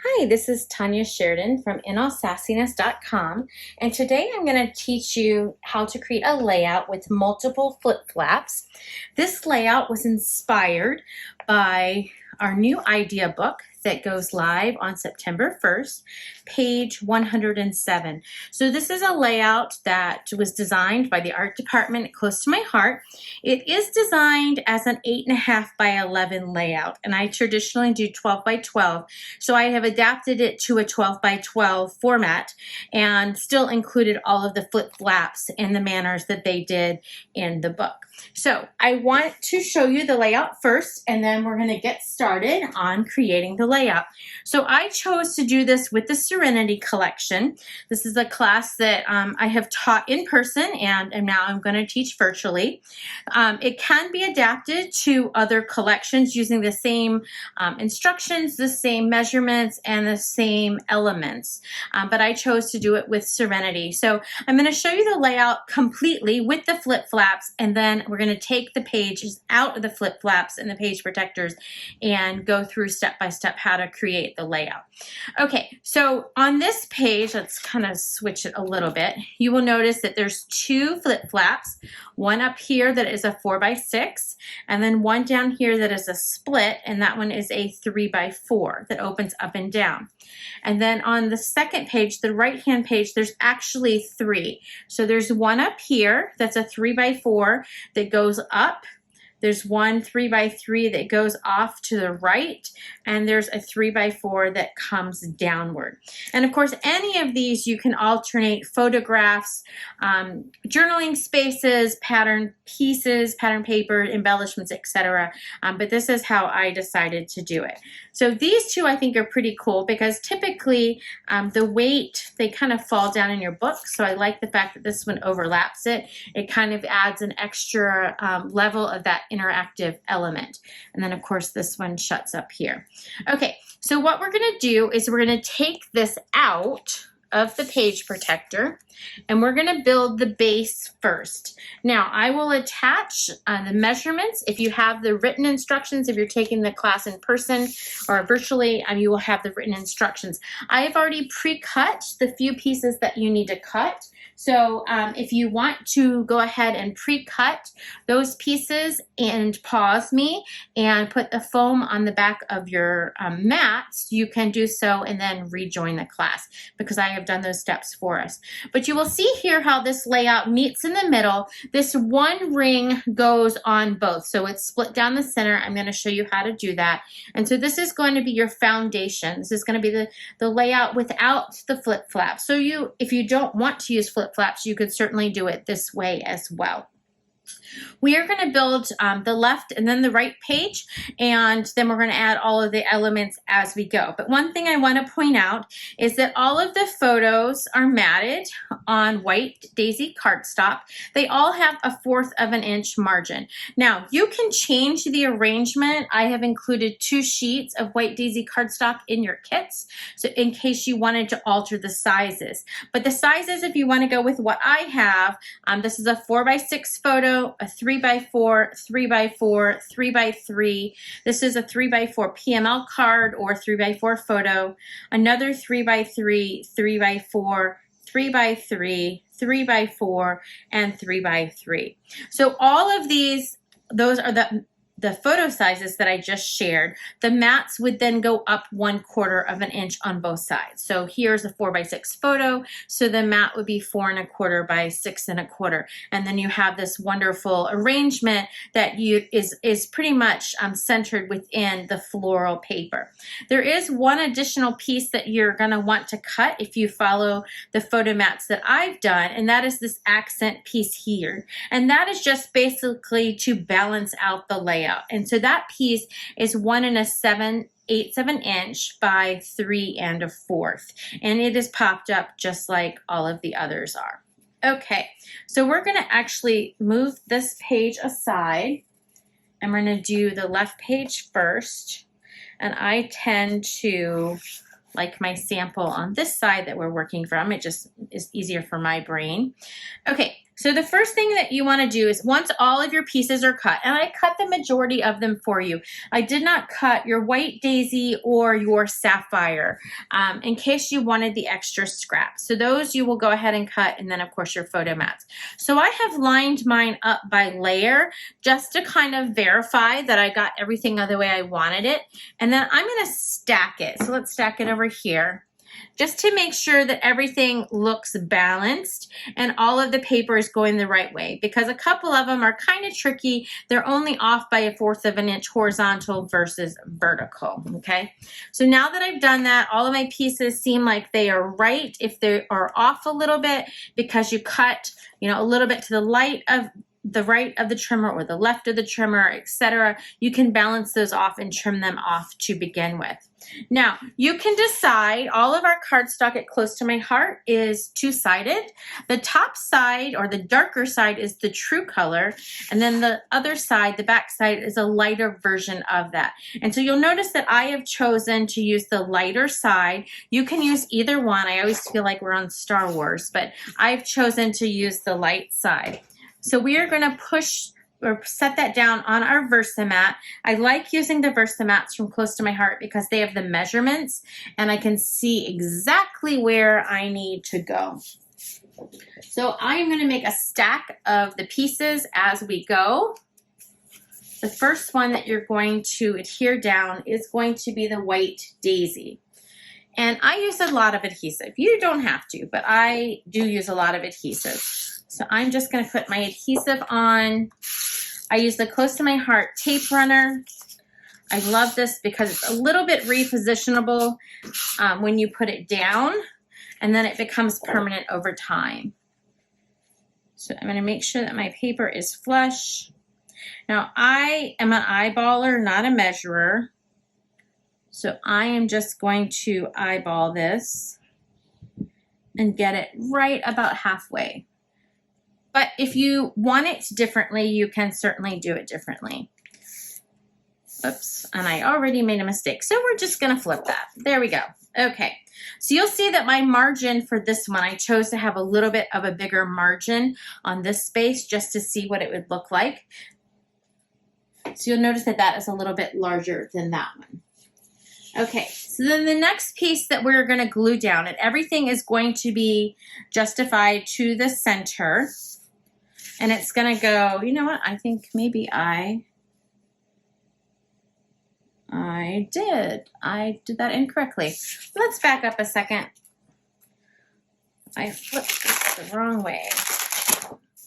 Hi, this is Tanya Sheridan from inallsassiness.com, and today I'm going to teach you how to create a layout with multiple flip flaps. This layout was inspired by our new idea book that goes live on September 1st, page 107. So this is a layout that was designed by the art department close to my heart. It is designed as an 8.5 by 11 layout, and I traditionally do 12 by 12. So I have adapted it to a 12 by 12 format and still included all of the flip flaps in the manners that they did in the book. So I want to show you the layout first, and then we're going to get started on creating the layout. So I chose to do this with the Serenity collection. This is a class that I have taught in person, and now I'm going to teach virtually. It can be adapted to other collections using the same instructions, the same measurements, and the same elements, but I chose to do it with Serenity. So I'm going to show you the layout completely with the flip flaps, and then we're going to take the pages out of the flip flaps and the page protectors and go through step by step how to create the layout. Okay, so on this page, let's kind of switch it a little bit. You will notice that there's two flip flaps, one up here that is a 4 by 6, and then one down here that is a split, and that one is a 3 by 4 that opens up and down. And then on the second page, the right-hand page, there's actually three. So there's one up here that's a 3 by 4 that goes up. There's one 3 by 3 that goes off to the right, and there's a 3 by 4 that comes downward. And of course, any of these you can alternate photographs, journaling spaces, pattern pieces, pattern paper, embellishments, etc. But this is how I decided to do it. So these two I think are pretty cool because typically the weight, they kind of fall down in your book. So I like the fact that this one overlaps it. It kind of adds an extra level of that interactive element. And then of course this one shuts up here. Okay, so what we're going to do is we're going to take this out of the page protector, and we're going to build the base first. Now I will attach the measurements. If you have the written instructions, if you're taking the class in person or virtually, you will have the written instructions. I have already pre-cut the few pieces that you need to cut. So if you want to go ahead and pre-cut those pieces and pause me and put the foam on the back of your mats, you can do so and then rejoin the class because I have done those steps for us. But you will see here how this layout meets in the middle. This one ring goes on both. So it's split down the center. I'm going to show you how to do that. And so this is going to be your foundation. This is going to be the layout without the flip flaps. So if you don't want to use flip flaps, you could certainly do it this way as well. We are going to build the left and then the right page, and then we're going to add all of the elements as we go. But one thing I want to point out is that all of the photos are matted on white daisy cardstock. They all have a 1/4 of an inch margin. Now, you can change the arrangement. I have included 2 sheets of white daisy cardstock in your kits, so in case you wanted to alter the sizes. But the sizes, if you want to go with what I have, this is a 4 by 6 photo, a 3 by 4, 3 by 4, 3 by 3. This is a 3 by 4 PML card or 3 by 4 photo. Another 3 by 3, 3 by 4, 3 by 3, 3 by 4, and 3 by 3. So all of these, those are the photo sizes that I just shared. The mats would then go up 1/4 of an inch on both sides. So here's a 4 by 6 photo. So the mat would be 4 1/4 by 6 1/4. And then you have this wonderful arrangement that is pretty much centered within the floral paper. There is one additional piece that you're gonna want to cut if you follow the photo mats that I've done, and that is this accent piece here. And that is just basically to balance out the layout. And so that piece is 1 7/8 inch by 3 1/4. And it is popped up just like all of the others are. Okay, so we're going to actually move this page aside, and we're going to do the left page first. And I tend to like my sample on this side that we're working from. It just is easier for my brain. Okay, So the first thing that you want to do is once all of your pieces are cut, and I cut the majority of them for you. I did not cut your white daisy or your sapphire in case you wanted the extra scraps. So those you will go ahead and cut, and then of course your photo mats. So I have lined mine up by layer just to kind of verify that I got everything the way I wanted it. And then I'm going to stack it. So let's stack it over here, just to make sure that everything looks balanced and all of the paper is going the right way, because a couple of them are kind of tricky. They're only off by 1/4 of an inch horizontal versus vertical, okay? So now that I've done that, all of my pieces seem like they are right. If they are off a little bit because you cut, a little bit to the right of the trimmer or the left of the trimmer, etc., you can balance those off and trim them off to begin with. Now, you can decide, all of our cardstock at Close to My Heart is two-sided. The top side, or the darker side, is the true color, and then the other side, the back side, is a lighter version of that. And so you'll notice that I have chosen to use the lighter side. You can use either one. I always feel like we're on Star Wars, but I've chosen to use the light side. So we are going to push or set that down on our Versamat. I like using the Versamats from Close to My Heart because they have the measurements and I can see exactly where I need to go. So I'm going to make a stack of the pieces as we go. The first one that you're going to adhere down is going to be the white daisy. And I use a lot of adhesive. You don't have to, but I do use a lot of adhesive. So I'm just going to put my adhesive on. I use the Close to My Heart tape runner. I love this because it's a little bit repositionable when you put it down, and then it becomes permanent over time. So I'm going to make sure that my paper is flush. Now I am an eyeballer, not a measurer. So I am just going to eyeball this and get it right about halfway. But if you want it differently, you can certainly do it differently. Oops, and I already made a mistake. So we're just gonna flip that. There we go. Okay, so you'll see that my margin for this one, I chose to have a little bit of a bigger margin on this space just to see what it would look like. So you'll notice that that is a little bit larger than that one. Okay, so then the next piece that we're going to glue down, and everything is going to be justified to the center. And it's going to go, you know what, I think maybe I did that incorrectly. Let's back up a second. I flipped this the wrong way.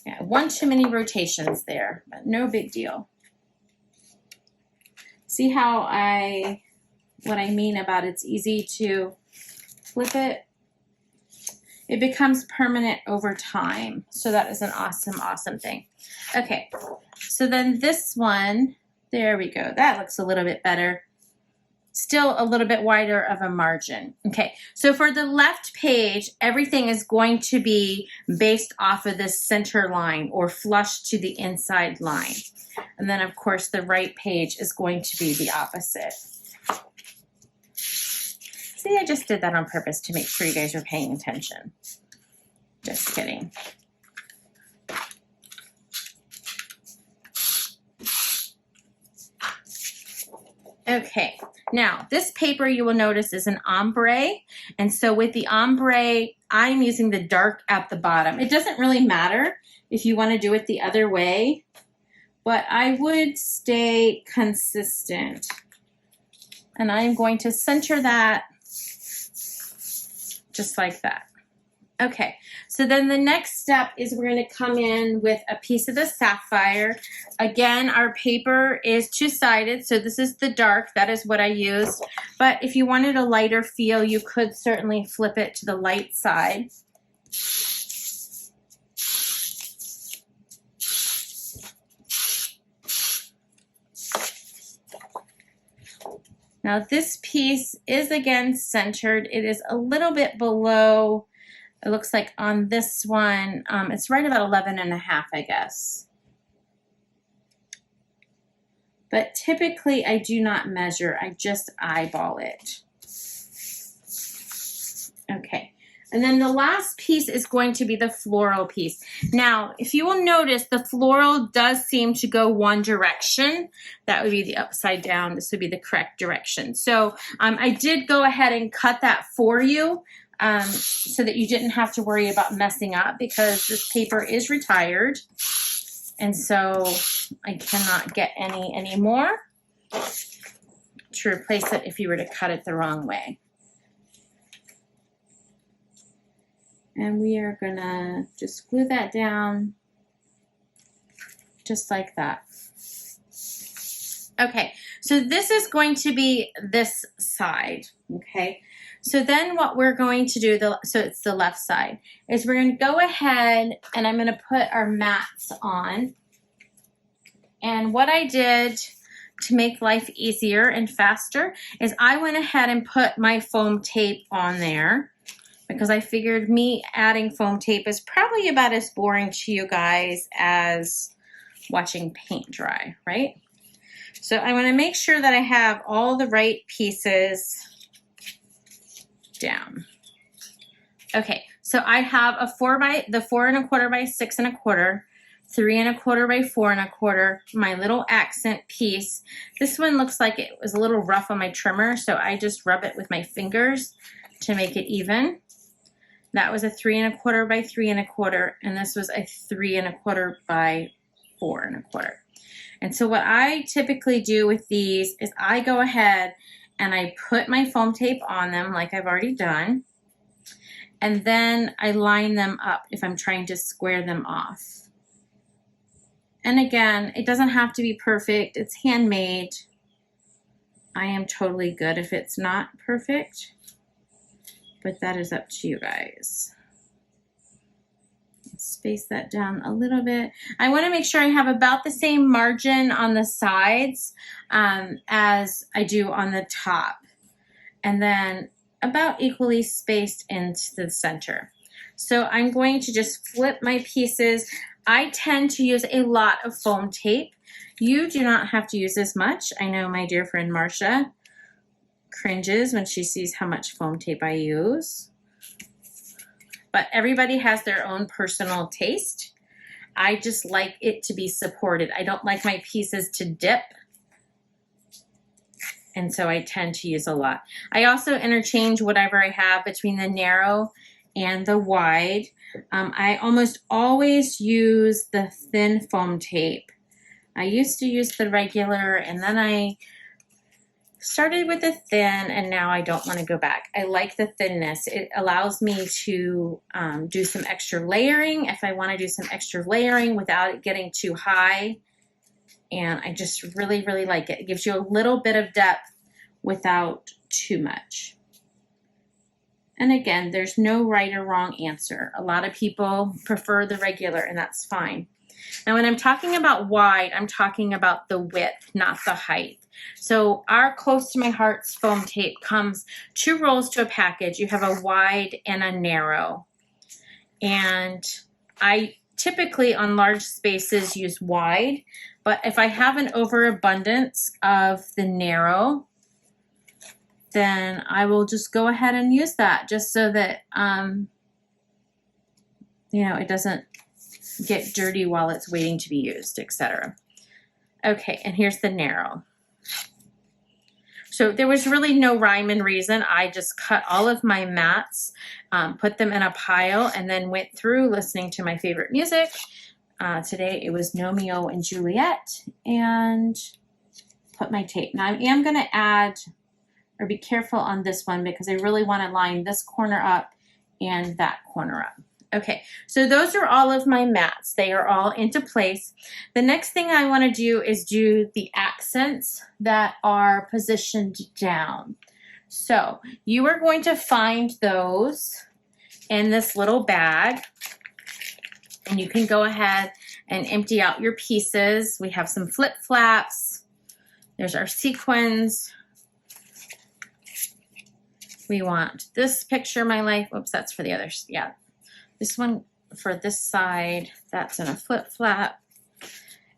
Yeah, one too many rotations there, but no big deal. See how what I mean about it's easy to flip it? It becomes permanent over time. So that is an awesome, awesome thing. Okay, so then this one, there we go. That looks a little bit better. Still a little bit wider of a margin. Okay, so for the left page, everything is going to be based off of this center line or flush to the inside line. And then of course the right page is going to be the opposite. See, I just did that on purpose to make sure you guys are paying attention. Just kidding. Okay, now this paper you will notice is an ombre, and so with the ombre, I'm using the dark at the bottom. It doesn't really matter if you want to do it the other way, but I would stay consistent. And I'm going to center that just like that. Okay, so then the next step is we're going to come in with a piece of the sapphire. Again, our paper is two-sided, so this is the dark. That is what I used. But if you wanted a lighter feel, you could certainly flip it to the light side. Now this piece is again centered. It is a little bit below, it looks like on this one, it's right about 11.5, I guess. But typically I do not measure, I just eyeball it. Okay, And then the last piece is going to be the floral piece. Now, if you will notice, the floral does seem to go one direction. That would be the upside down. This would be the correct direction. So I did go ahead and cut that for you so that you didn't have to worry about messing up, because this paper is retired. And so I cannot get any anymore to replace it if you were to cut it the wrong way. And we are gonna just glue that down just like that. Okay, so this is going to be this side, okay? So then what we're going to do, so it's the left side, is we're gonna go ahead and I'm gonna put our mats on. And what I did to make life easier and faster is I went ahead and put my foam tape on there, because I figured me adding foam tape is probably about as boring to you guys as watching paint dry, right? So I want to make sure that I have all the right pieces down. Okay, so I have a 4 1/4 by 6 1/4, 3 1/4 by 4 1/4, my little accent piece. This one looks like it was a little rough on my trimmer, so I just rub it with my fingers to make it even. That was a 3 1/4 by 3 1/4, and this was a 3 1/4 by 4 1/4. And so what I typically do with these is I go ahead and I put my foam tape on them like I've already done, and then I line them up if I'm trying to square them off. And again, it doesn't have to be perfect. It's handmade. I am totally good if it's not perfect, but that is up to you guys. Space that down a little bit. I want to make sure I have about the same margin on the sides as I do on the top, and then about equally spaced into the center. So I'm going to just flip my pieces. I tend to use a lot of foam tape. You do not have to use as much. I know my dear friend Marcia cringes when she sees how much foam tape I use. But everybody has their own personal taste. I just like it to be supported. I don't like my pieces to dip, and so I tend to use a lot. I also interchange whatever I have between the narrow and the wide. I almost always use the thin foam tape. I used to use the regular, and then I started with the thin, and now I don't want to go back. I like the thinness. It allows me to do some extra layering if I want to do some extra layering without it getting too high. And I just really, really like it. It gives you a little bit of depth without too much. And again, there's no right or wrong answer. A lot of people prefer the regular, and that's fine. Now, when I'm talking about wide, I'm talking about the width, not the height. So our Close to My Heart's foam tape comes 2 rolls to a package. You have a wide and a narrow. And I typically on large spaces use wide, but if I have an overabundance of the narrow, then I will just go ahead and use that, just so that you know, it doesn't get dirty while it's waiting to be used, etc. Okay, and here's the narrow. So there was really no rhyme and reason. I just cut all of my mats, put them in a pile, and then went through listening to my favorite music. Today it was Romeo and Juliet, and put my tape. Now I am going to add, or be careful on this one, because I really want to line this corner up and that corner up. Okay, so those are all of my mats. They are all into place. The next thing I want to do is do the accents that are positioned down. So you are going to find those in this little bag, and you can go ahead and empty out your pieces. We have some flip flaps. There's our sequins. We want this picture, my life. Oops, that's for the others. Yeah. This one for this side, that's in a flip flap.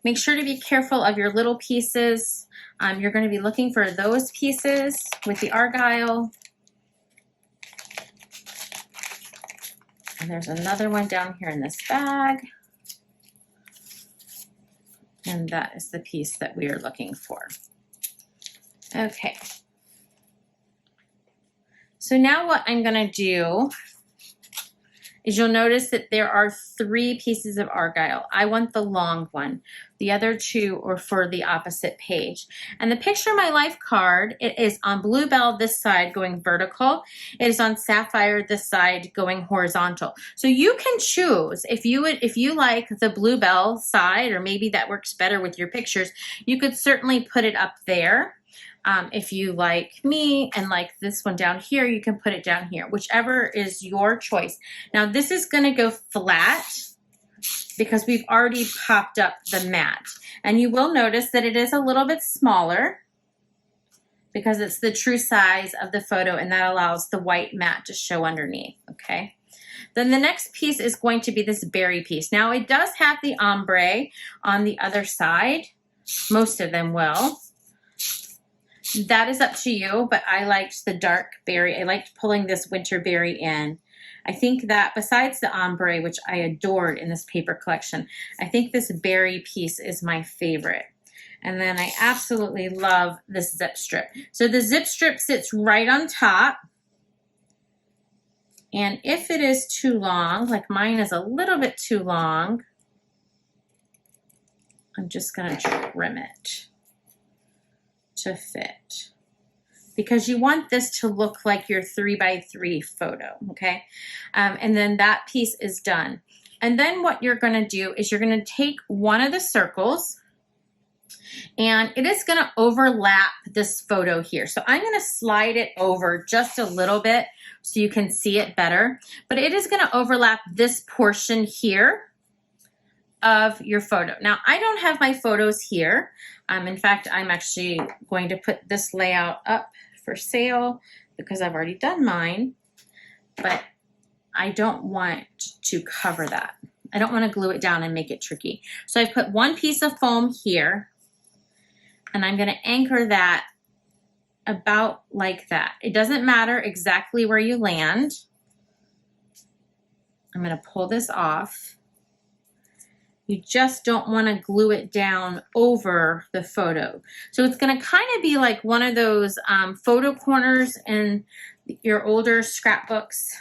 Make sure to be careful of your little pieces. You're going to be looking for those pieces with the argyle. And there's another one down here in this bag. And that is the piece that we are looking for. Okay. So now what I'm gonna do is you'll notice that there are 3 pieces of argyle. I want the long one. The other 2 are for the opposite page. And the Picture My Life card, it is on Bluebell this side going vertical. It is on Sapphire this side going horizontal. So you can choose if you like the Bluebell side, or maybe that works better with your pictures, you could certainly put it up there. If you like me and like this one down here, you can put it down here, whichever is your choice. Now this is gonna go flat because we've already popped up the mat. And you will notice that it is a little bit smaller because it's the true size of the photo, and that allows the white mat to show underneath, okay? Then the next piece is going to be this berry piece. Now it does have the ombre on the other side. Most of them will. That is up to you, but I liked the dark berry. I liked pulling this winter berry in. I think that besides the ombre, which I adored in this paper collection, I think this berry piece is my favorite. And then I absolutely love this zip strip. So the zip strip sits right on top. And if it is too long, like mine is a little bit too long, I'm just gonna trim it to fit, because you want this to look like your 3x3 photo, okay? And then that piece is done. And then what you're gonna do is you're gonna take one of the circles, and it is gonna overlap this photo here. So I'm gonna slide it over just a little bit so you can see it better, but it is gonna overlap this portion here of your photo. Now, I don't have my photos here. In fact, I'm actually going to put this layout up for sale because I've already done mine, but I don't want to cover that. I don't want to glue it down and make it tricky. So I've put one piece of foam here, and I'm going to anchor that about like that. It doesn't matter exactly where you land. I'm going to pull this off. You just don't want to glue it down over the photo. So it's going to kind of be like one of those photo corners in your older scrapbooks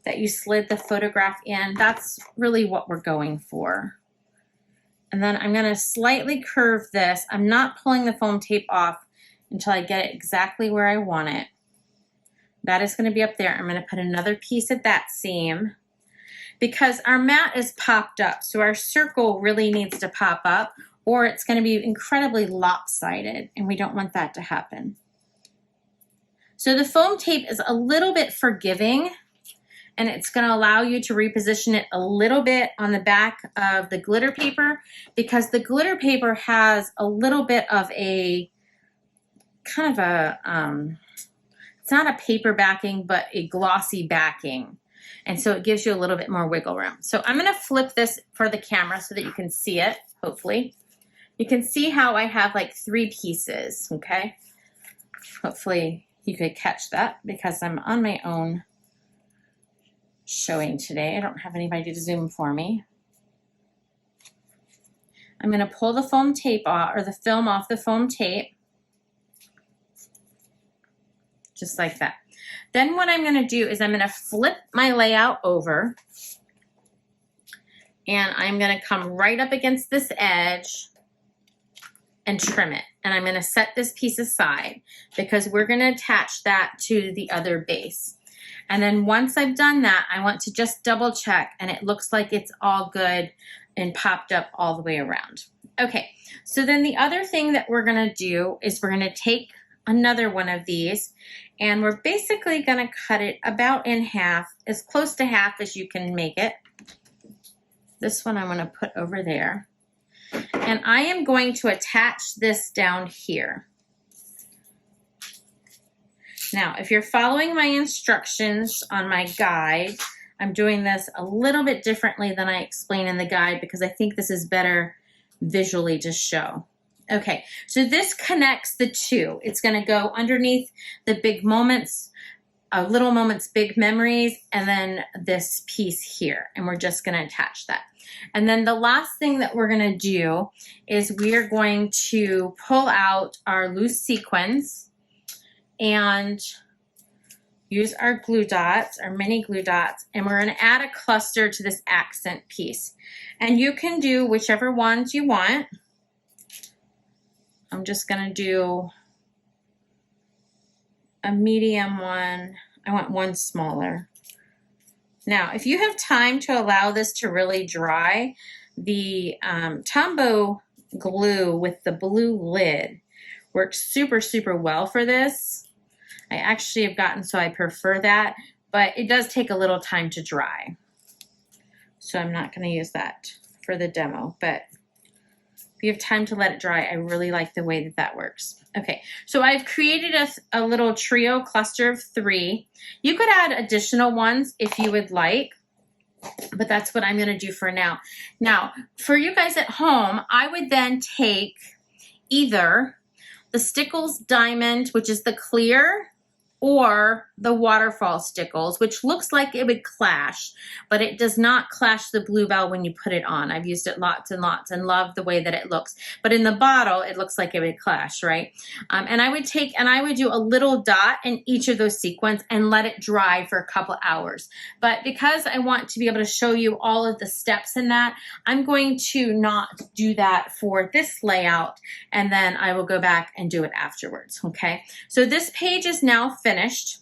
that you slid the photograph in. That's really what we're going for. And then I'm going to slightly curve this. I'm not pulling the foam tape off until I get it exactly where I want it. That is going to be up there. I'm going to put another piece at that seam, because our mat is popped up. So our circle really needs to pop up, or it's going to be incredibly lopsided, and we don't want that to happen. So the foam tape is a little bit forgiving, and it's going to allow you to reposition it a little bit on the back of the glitter paper, because the glitter paper has a little bit of a kind of a, it's not a paper backing, but a glossy backing. And so it gives you a little bit more wiggle room. So I'm going to flip this for the camera so that you can see it, hopefully. You can see how I have like 3 pieces, okay? Hopefully you could catch that because I'm on my own showing today. I don't have anybody to zoom for me. I'm going to pull the foam tape off, or the film off the foam tape, just like that. Then what I'm going to do is I'm going to flip my layout over, and I'm going to come right up against this edge and trim it. And I'm going to set this piece aside because we're going to attach that to the other base. And then once I've done that, I want to just double check, and it looks like it's all good and popped up all the way around. Okay, so then the other thing that we're going to do is we're going to take another one of these, and we're basically going to cut it about in half, as close to half as you can make it. This one I'm going to put over there, and I am going to attach this down here. Now, if you're following my instructions on my guide, I'm doing this a little bit differently than I explain in the guide because I think this is better visually to show. Okay, so this connects the two. It's going to go underneath the big moments Little Moments, Big Memories, and then this piece here, and we're just going to attach that. And then the last thing that we're going to do is we are going to pull out our loose sequins and use our glue dots, our mini glue dots, and we're going to add a cluster to this accent piece. And you can do whichever ones you want. I'm just going to do a medium one. I want one smaller. Now, if you have time to allow this to really dry, the Tombow glue with the blue lid works super, super well for this. I actually have gotten so I prefer that, but it does take a little time to dry. So I'm not going to use that for the demo, but if you have time to let it dry, I really like the way that that works. Okay, so I've created a little trio cluster of 3. You could add additional ones if you would like, but that's what I'm going to do for now. Now, for you guys at home, I would then take either the Stickles Diamond, which is the clear, or the waterfall stickles, which looks like it would clash, but it does not clash the Bluebell when you put it on. I've used it lots and lots and love the way that it looks. But in the bottle, it looks like it would clash, right? And I would do a little dot in each of those sequins and let it dry for a couple hours. But because I want to be able to show you all of the steps in that, I'm going to not do that for this layout, and then I will go back and do it afterwards, okay? So this page is now finished.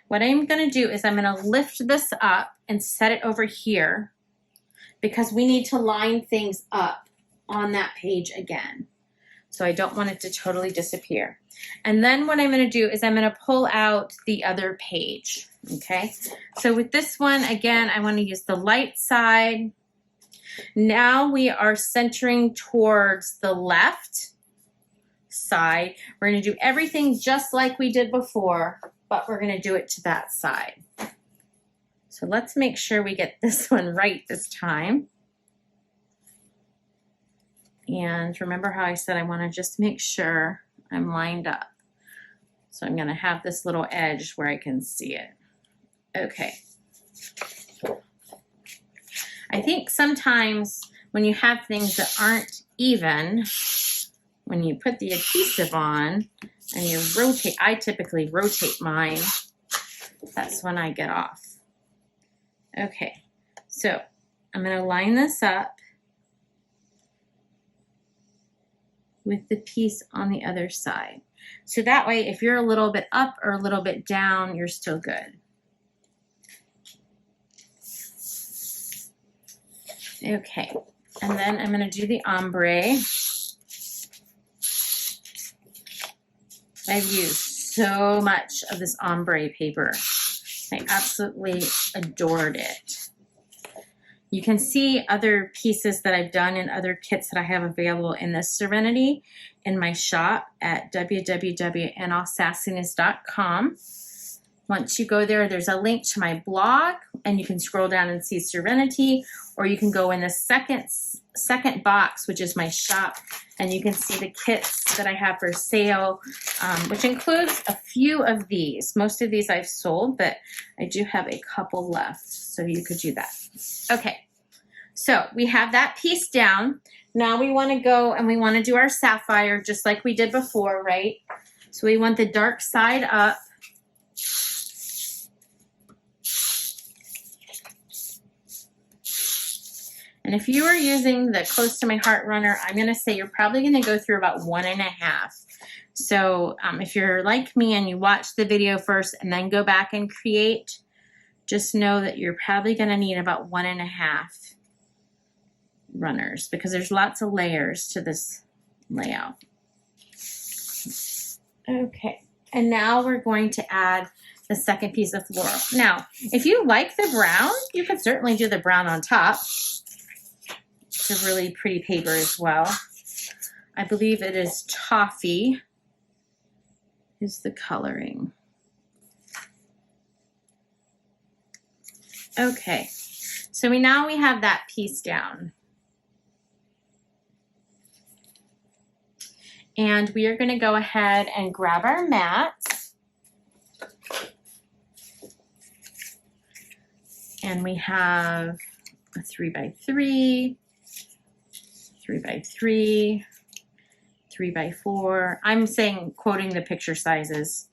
What I'm going to do is I'm going to lift this up and set it over here because we need to line things up on that page again. So I don't want it to totally disappear. And then what I'm going to do is I'm going to pull out the other page. Okay. So with this one, again, I want to use the light side. Now we are centering towards the left side. We're going to do everything just like we did before, but we're going to do it to that side. So let's make sure we get this one right this time. And remember how I said I want to just make sure I'm lined up. So I'm going to have this little edge where I can see it. Okay. I think sometimes when you have things that aren't even, when you put the adhesive on and you rotate, I typically rotate mine, that's when I get off. Okay, so I'm going to line this up with the piece on the other side. So that way, if you're a little bit up or a little bit down, you're still good. Okay, and then I'm going to do the ombre. I've used so much of this ombre paper. I absolutely adored it. You can see other pieces that I've done in other kits that I have available in this Serenity in my shop at www.inallsassiness.com. Once you go there, there's a link to my blog, and you can scroll down and see Serenity, or you can go in the second box, which is my shop, and you can see the kits that I have for sale, which includes a few of these. Most of these I've sold, but I do have a couple left, so you could do that. Okay, so we have that piece down. Now we want to go and we want to do our sapphire just like we did before, right? So we want the dark side up. And if you are using the Close to My Heart runner, I'm going to say you're probably going to go through about 1.5. So if you're like me and you watch the video first and then go back and create, just know that you're probably going to need about 1.5 runners because there's lots of layers to this layout. Okay, and now we're going to add the second piece of floral. Now, if you like the brown, you could certainly do the brown on top. It's a really pretty paper as well. I believe it is toffee is the coloring. Okay, so now we have that piece down. And we are going to go ahead and grab our mats. And we have a 3x3, 3x3, 3x4. I'm saying, quoting the picture sizes.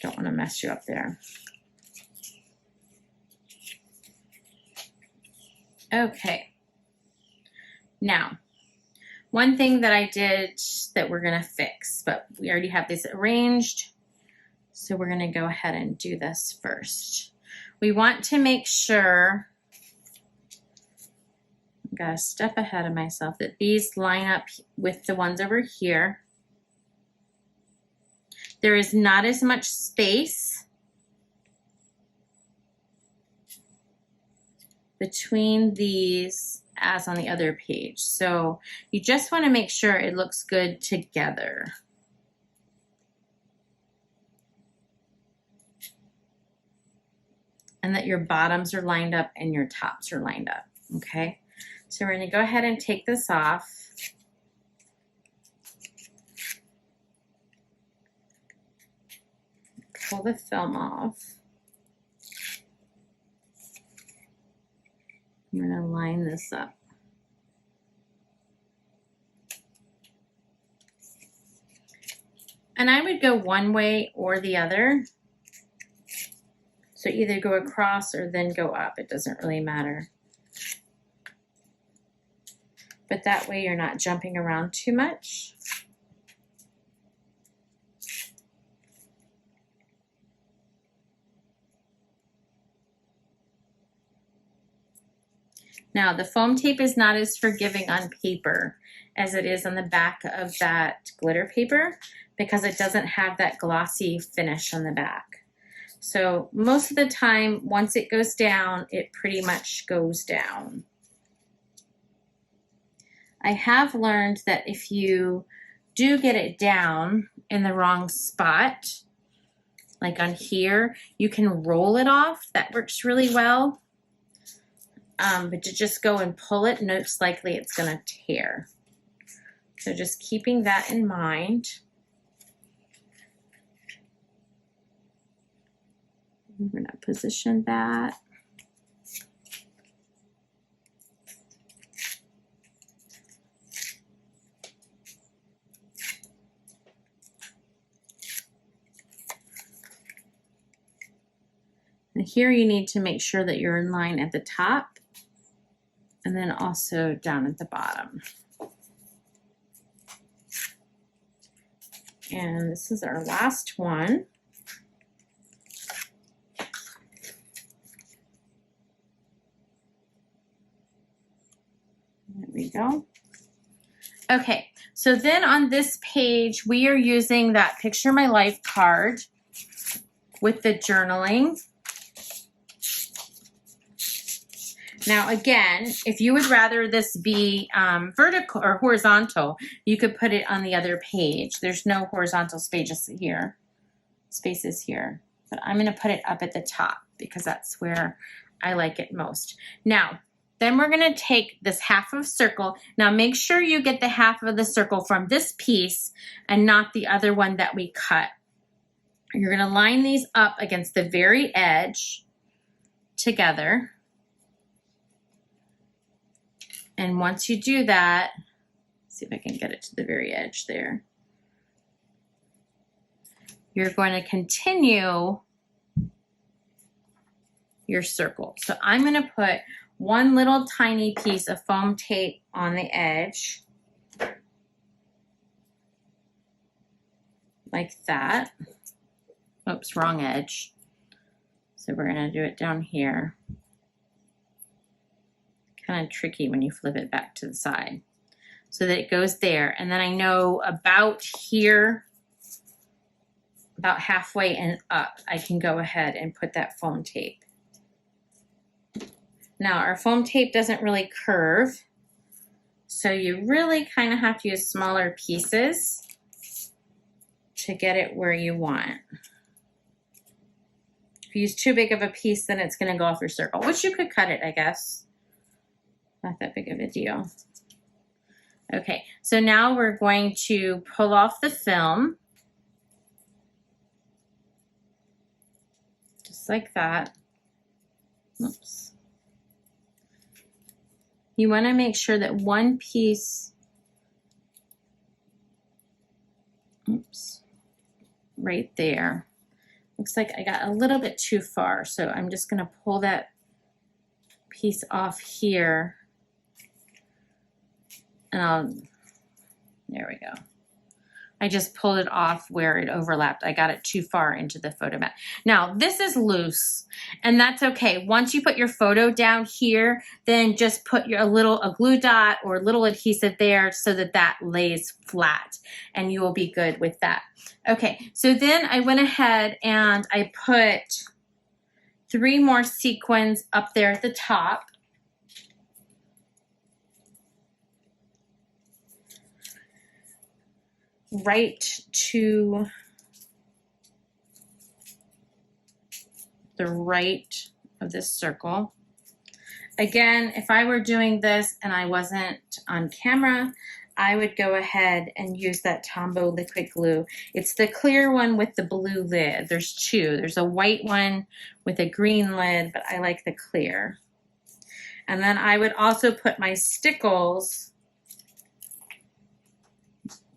Don't want to mess you up there. Okay. Now, one thing that I did that we're going to fix, but we already have this arranged, so we're going to go ahead and do this first. We want to make sure, I've got a step ahead of myself, that these line up with the ones over here. There is not as much space between these as on the other page. So you just want to make sure it looks good together. And that your bottoms are lined up and your tops are lined up, okay? So we're going to go ahead and take this off. Pull the film off. I'm going to line this up. And I would go one way or the other. So either go across or then go up. It doesn't really matter. But that way you're not jumping around too much. Now, the foam tape is not as forgiving on paper as it is on the back of that glitter paper because it doesn't have that glossy finish on the back. So most of the time, once it goes down, it pretty much goes down. I have learned that if you do get it down in the wrong spot, like on here, you can roll it off. That works really well. But to just go and pull it, most likely it's going to tear. So just keeping that in mind. We're going to position that. And here you need to make sure that you're in line at the top and then also down at the bottom. And this is our last one. There we go. Okay, so then on this page, we are using that Picture My Life card with the journaling. Now again, if you would rather this be vertical or horizontal, you could put it on the other page. There's no horizontal spaces here, but I'm going to put it up at the top because that's where I like it most. Now, then we're going to take this half of circle. Now make sure you get the half of the circle from this piece and not the other one that we cut. You're going to line these up against the very edge together. And once you do that, see if I can get it to the very edge there. You're going to continue your circle. So I'm going to put one little tiny piece of foam tape on the edge, like that. Oops, wrong edge. So we're going to do it down here. Kind of tricky when you flip it back to the side so that it goes there. And then I know about here, about halfway and up, I can go ahead and put that foam tape. Now our foam tape doesn't really curve, so you really kind of have to use smaller pieces to get it where you want. If you use too big of a piece, then it's going to go off your circle, which you could cut it, I guess. Not that big of a deal. Okay, so now we're going to pull off the film. Just like that. Oops. You want to make sure that one piece, oops, right there. Looks like I got a little bit too far, so I'm just going to pull that piece off here. And there we go. I just pulled it off where it overlapped. I got it too far into the photo mat. Now, this is loose, and that's okay. Once you put your photo down here, then just put a glue dot or a little adhesive there so that that lays flat, and you will be good with that. Okay, so then I went ahead and I put 3 more sequins up there at the top. Right to the right of this circle. Again, if I were doing this and I wasn't on camera, I would go ahead and use that Tombow liquid glue. It's the clear one with the blue lid. There's 2. There's a white one with a green lid, but I like the clear. And then I would also put my stickles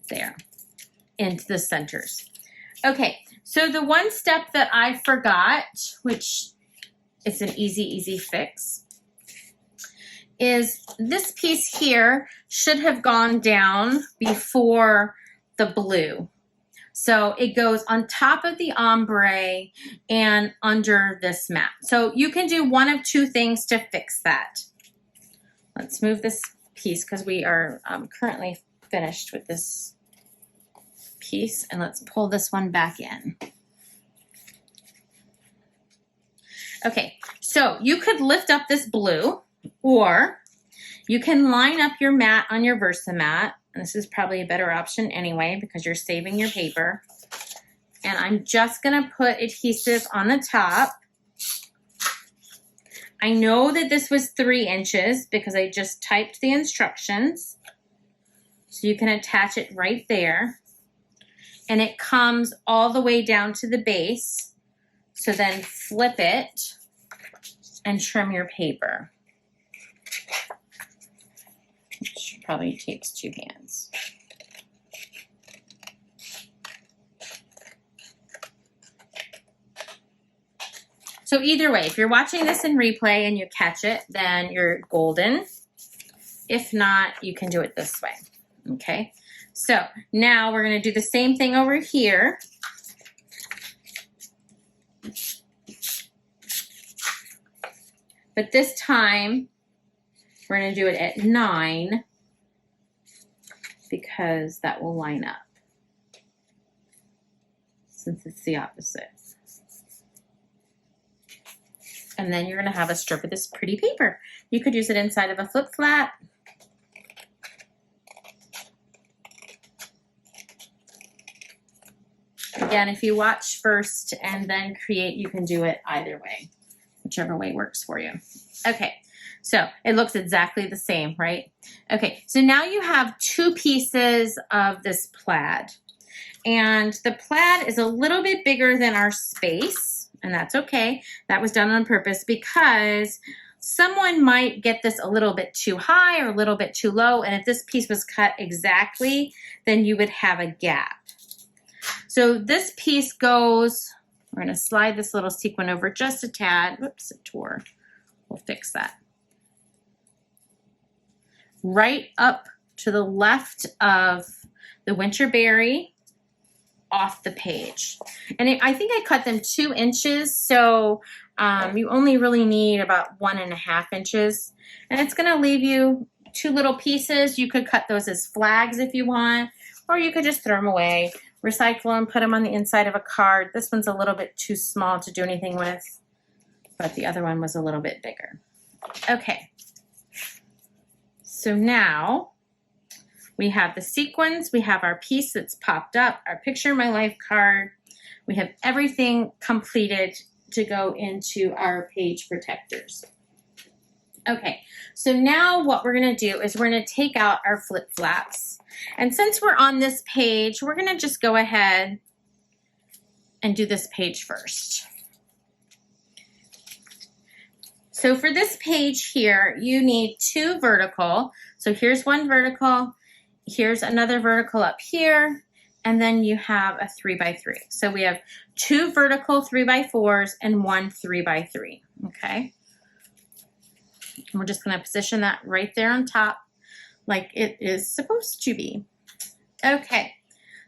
there into the centers. Okay, so the one step that I forgot, which is an easy fix, is this piece here should have gone down before the blue. So it goes on top of the ombre and under this mat. So you can do one of 2 things to fix that. Let's move this piece because we are currently finished with this piece, and let's pull this one back in. Okay, so you could lift up this blue, or you can line up your mat on your Versamat. And this is probably a better option anyway because you're saving your paper. And I'm just going to put adhesive on the top. I know that this was 3 inches because I just typed the instructions. So you can attach it right there. And it comes all the way down to the base. So then flip it and trim your paper. Which probably takes 2 hands. So either way, if you're watching this in replay and you catch it, then you're golden. If not, you can do it this way. Okay, so now we're going to do the same thing over here. But this time, we're going to do it at 9 because that will line up since it's the opposite. And then you're going to have a strip of this pretty paper. You could use it inside of a flip flap. Again, if you watch first and then create, you can do it either way, whichever way works for you. Okay, so it looks exactly the same, right? Okay, so now you have 2 pieces of this plaid. And the plaid is a little bit bigger than our space, and that's okay. That was done on purpose because someone might get this a little bit too high or a little bit too low, and if this piece was cut exactly, then you would have a gap. So this piece goes, we're going to slide this little sequin over just a tad. Whoops, it tore. We'll fix that. Right up to the left of the Winterberry off the page. And I think I cut them 2 inches, so you only really need about 1.5 inches. And it's going to leave you 2 little pieces. You could cut those as flags if you want, or you could just throw them away. Recycle them, put them on the inside of a card. This one's a little bit too small to do anything with, but the other one was a little bit bigger. Okay, so now we have the sequins, we have our piece that's popped up, our picture my life card. We have everything completed to go into our page protectors. Okay, so now what we're going to do is we're going to take out our flip flaps. And since we're on this page, we're going to just go ahead and do this page first. So for this page here, you need 2 vertical. So here's 1 vertical, here's another vertical up here, and then you have a 3x3. So we have 2 vertical 3x4s and 1 3x3, okay? And we're just gonna position that right there on top like it is supposed to be. Okay,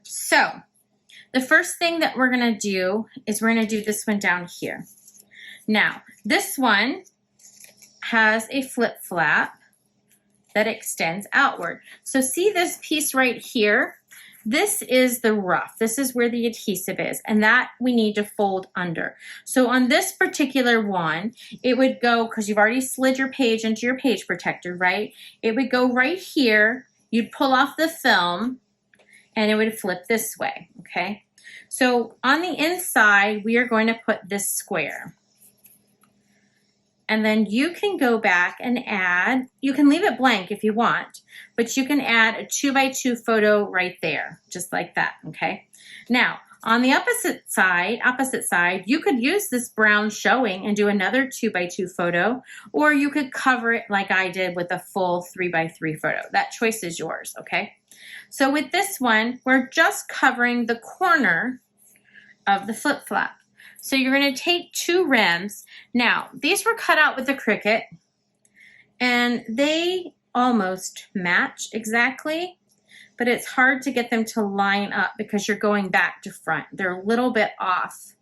so the first thing that we're gonna do is we're gonna do this one down here. Now, this one has a flip flap that extends outward. So see this piece right here? This is the rough. This is where the adhesive is, and that we need to fold under. So on this particular one, it would go, because you've already slid your page into your page protector, right? It would go right here. You'd pull off the film, and it would flip this way, okay? So on the inside, we are going to put this square. And then you can go back and add, you can leave it blank if you want, but you can add a 2x2 photo right there, just like that, okay? Now, on the opposite side, you could use this brown showing and do another 2x2 photo, or you could cover it like I did with a full 3x3 photo. That choice is yours, okay? So with this one, we're just covering the corner of the flip flap. So you're going to take 2 rims. Now, these were cut out with the Cricut, and they almost match exactly, but it's hard to get them to line up because you're going back to front. They're a little bit off.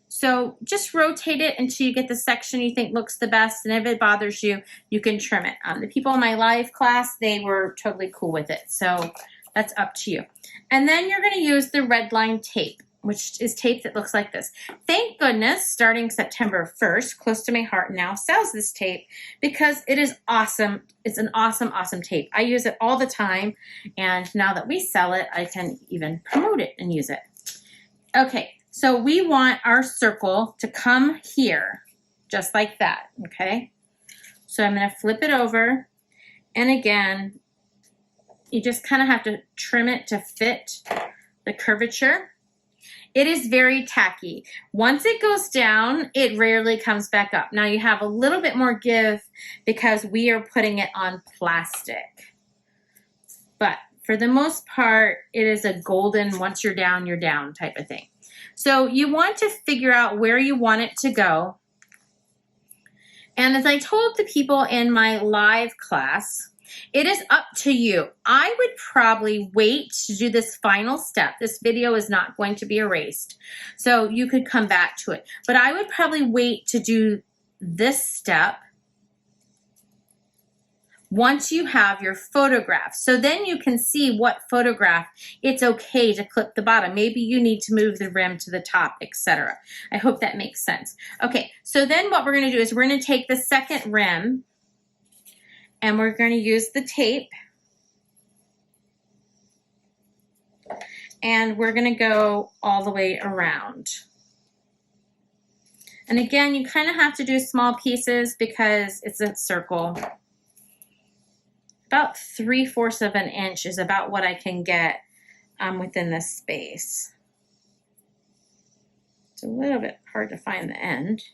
So just rotate it until you get the section you think looks the best, and if it bothers you, you can trim it. The people in my live class, they were totally cool with it, so that's up to you. And then you're going to use the red line tape, which is tape that looks like this. Thank goodness, starting September 1st, close to my heart now, sells this tape because it is awesome. It's an awesome, awesome tape. I use it all the time, and now that we sell it, I can even promote it and use it. Okay, so we want our circle to come here, just like that, okay? So I'm gonna flip it over, and again, you just kind of have to trim it to fit the curvature. It is very tacky. Once it goes down, it rarely comes back up. Now you have a little bit more give because we are putting it on plastic. But for the most part, it is a golden, once you're down type of thing. So you want to figure out where you want it to go. And as I told the people in my live class, it is up to you. I would probably wait to do this final step. This video is not going to be erased, so you could come back to it. But I would probably wait to do this step once you have your photograph. So then you can see what photograph it's okay to clip the bottom. Maybe you need to move the rim to the top, etc. I hope that makes sense. Okay, so then what we're going to do is we're going to take the second rim, and we're going to use the tape, and we're going to go all the way around. And again, you kind of have to do small pieces because it's a circle. About 3/4 of an inch is about what I can get within this space. It's a little bit hard to find the end.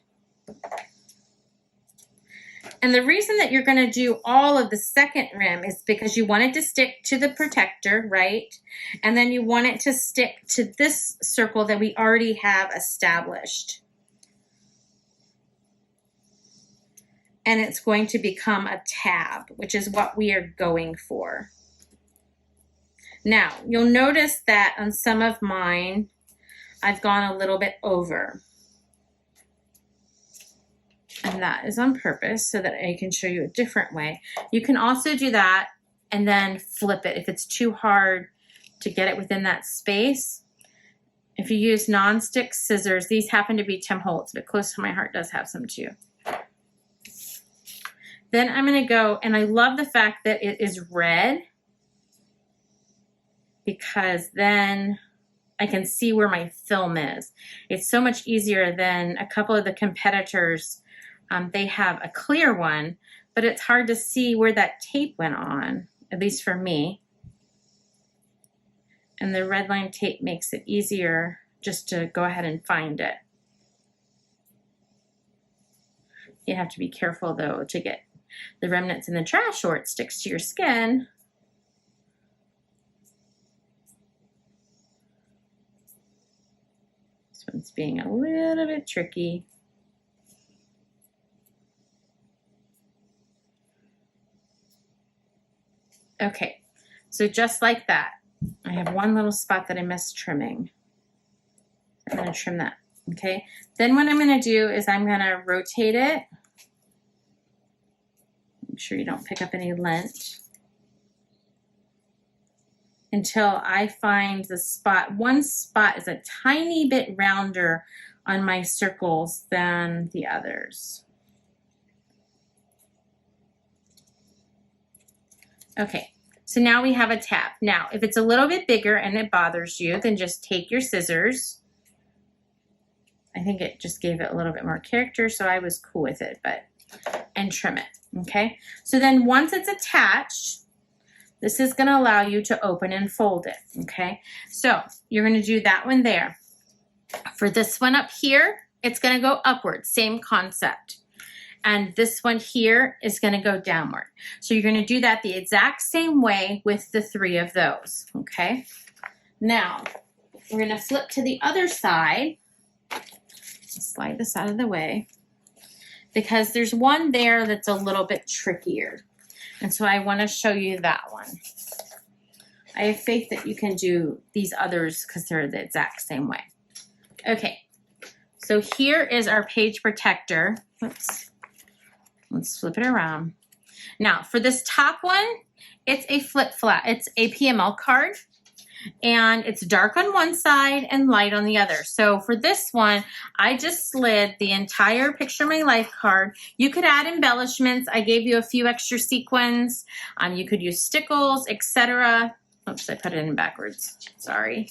And the reason that you're going to do all of the second rim is because you want it to stick to the protector, right? And then you want it to stick to this circle that we already have established. And it's going to become a tab, which is what we are going for. Now, you'll notice that on some of mine, I've gone a little bit over. And that is on purpose so that I can show you a different way. You can also do that and then flip it if it's too hard to get it within that space. If you use non-stick scissors, these happen to be Tim Holtz, but close to my heart does have some too. Then I'm going to go, and I love the fact that it is red because then I can see where my film is. It's so much easier than a couple of the competitors. They have a clear one, but it's hard to see where that tape went on, at least for me. And the red line tape makes it easier just to go ahead and find it. You have to be careful though to get the remnants in the trash or it sticks to your skin. This one's being a little bit tricky. Okay, so just like that, I have one little spot that I missed trimming. I'm going to trim that, okay? Then what I'm going to do is I'm going to rotate it. Make sure you don't pick up any lint until I find the spot. One spot is a tiny bit rounder on my circles than the others. Okay, so now we have a tab. Now, if it's a little bit bigger and it bothers you, then just take your scissors. I think it just gave it a little bit more character, so I was cool with it, and trim it, okay? So then once it's attached, this is gonna allow you to open and fold it, okay? So you're gonna do that one there. For this one up here, it's gonna go upward, same concept. And this one here is gonna go downward. So you're gonna do that the exact same way with the 3 of those, okay? Now, we're gonna flip to the other side. Slide this out of the way because there's one there that's a little bit trickier. And so I wanna show you that one. I have faith that you can do these others because they're the exact same way. Okay, so here is our page protector. Oops. Let's flip it around. Now for this top one, it's a flip flap. It's a PML card and it's dark on one side and light on the other. So for this one, I just slid the entire Picture My Life card. You could add embellishments. I gave you a few extra sequins. You could use stickles, etc. Oops, I put it in backwards. Sorry.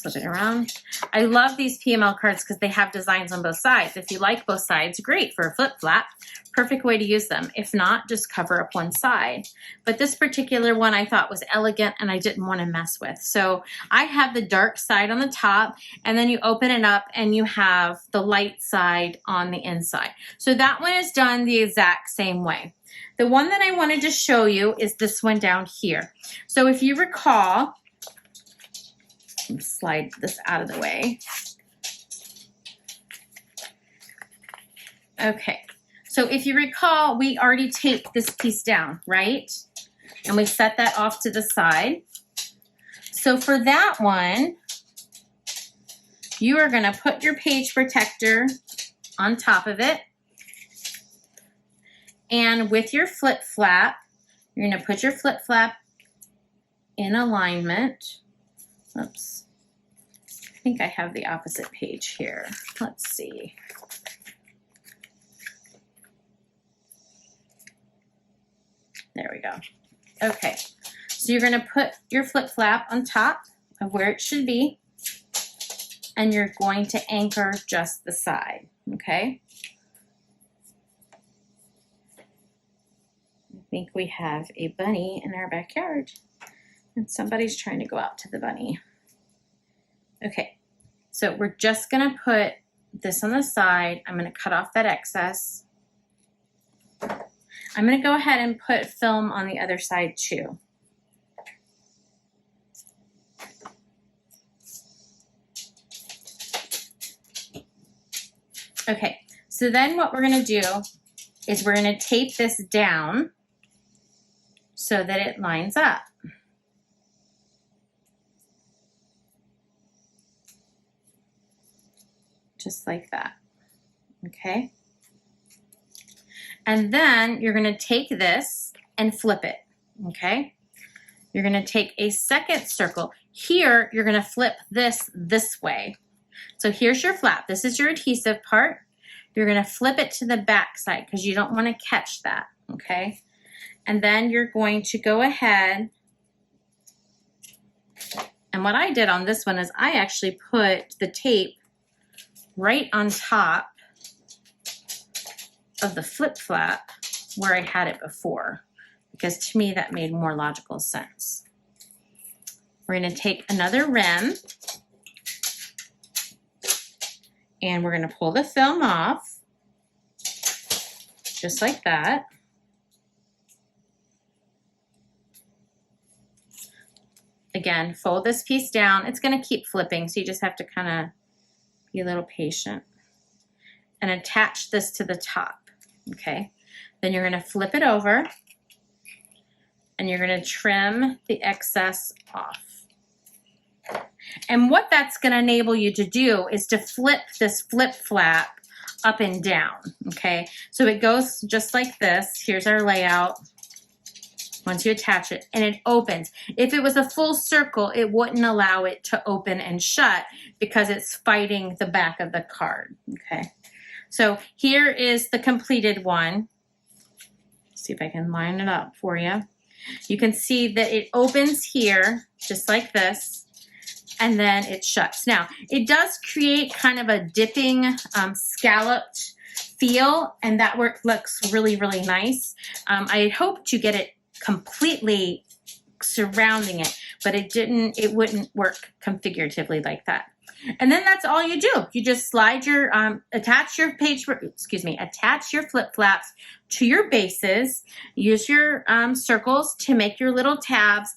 Flip it around. I love these PML cards because they have designs on both sides. If you like both sides, great for a flip flap. Perfect way to use them. If not, just cover up one side. But this particular one I thought was elegant and I didn't want to mess with. So I have the dark side on the top and then you open it up and you have the light side on the inside. So that one is done the exact same way. The one that I wanted to show you is this one down here. So if you recall, slide this out of the way. Okay, so if you recall, we already taped this piece down, right? And we set that off to the side. So for that one, you are gonna put your page protector on top of it. And with your flip flap, you're gonna put your flip flap in alignment. Oops, I think I have the opposite page here. Let's see. There we go. Okay, so you're gonna put your flip flap on top of where it should be, and you're going to anchor just the side, okay? I think we have a bunny in our backyard. And somebody's trying to go out to the bunny. Okay, so we're just gonna put this on the side. I'm gonna cut off that excess. I'm gonna go ahead and put film on the other side too. Okay, so then what we're gonna do is we're gonna tape this down so that it lines up. Just like that, okay? And then you're gonna take this and flip it, okay? You're gonna take a second circle. Here, you're gonna flip this way. So here's your flap. This is your adhesive part. You're gonna flip it to the back side because you don't wanna catch that, okay? And then you're going to go ahead, and what I did on this one is I actually put the tape right on top of the flip flap where I had it before, because to me that made more logical sense. We're going to take another rim and we're going to pull the film off. just like that. Again, fold this piece down. It's going to keep flipping, so you just have to kind of be a little patient. And attach this to the top, okay? Then you're going to flip it over, and you're going to trim the excess off. And what that's going to enable you to do is to flip this flip flap up and down, okay? So it goes just like this. Here's our layout. Once you attach it, and it opens. If it was a full circle, it wouldn't allow it to open and shut because it's fighting the back of the card, okay? So here is the completed one. Let's see if I can line it up for you. You can see that it opens here, just like this, and then it shuts. Now, it does create kind of a dipping, scalloped feel, and that looks really, really nice. I hoped you get it completely surrounding it, but it wouldn't work configuratively like that. And then that's all you do. You just slide your, attach your flip flaps to your bases. Use your circles to make your little tabs.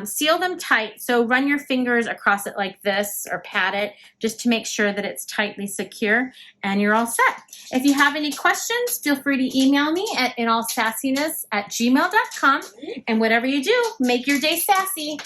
Seal them tight. So run your fingers across it like this or pat it just to make sure that it's tightly secure, and you're all set. If you have any questions, feel free to email me at inallsassiness@gmail.com. And whatever you do, make your day sassy.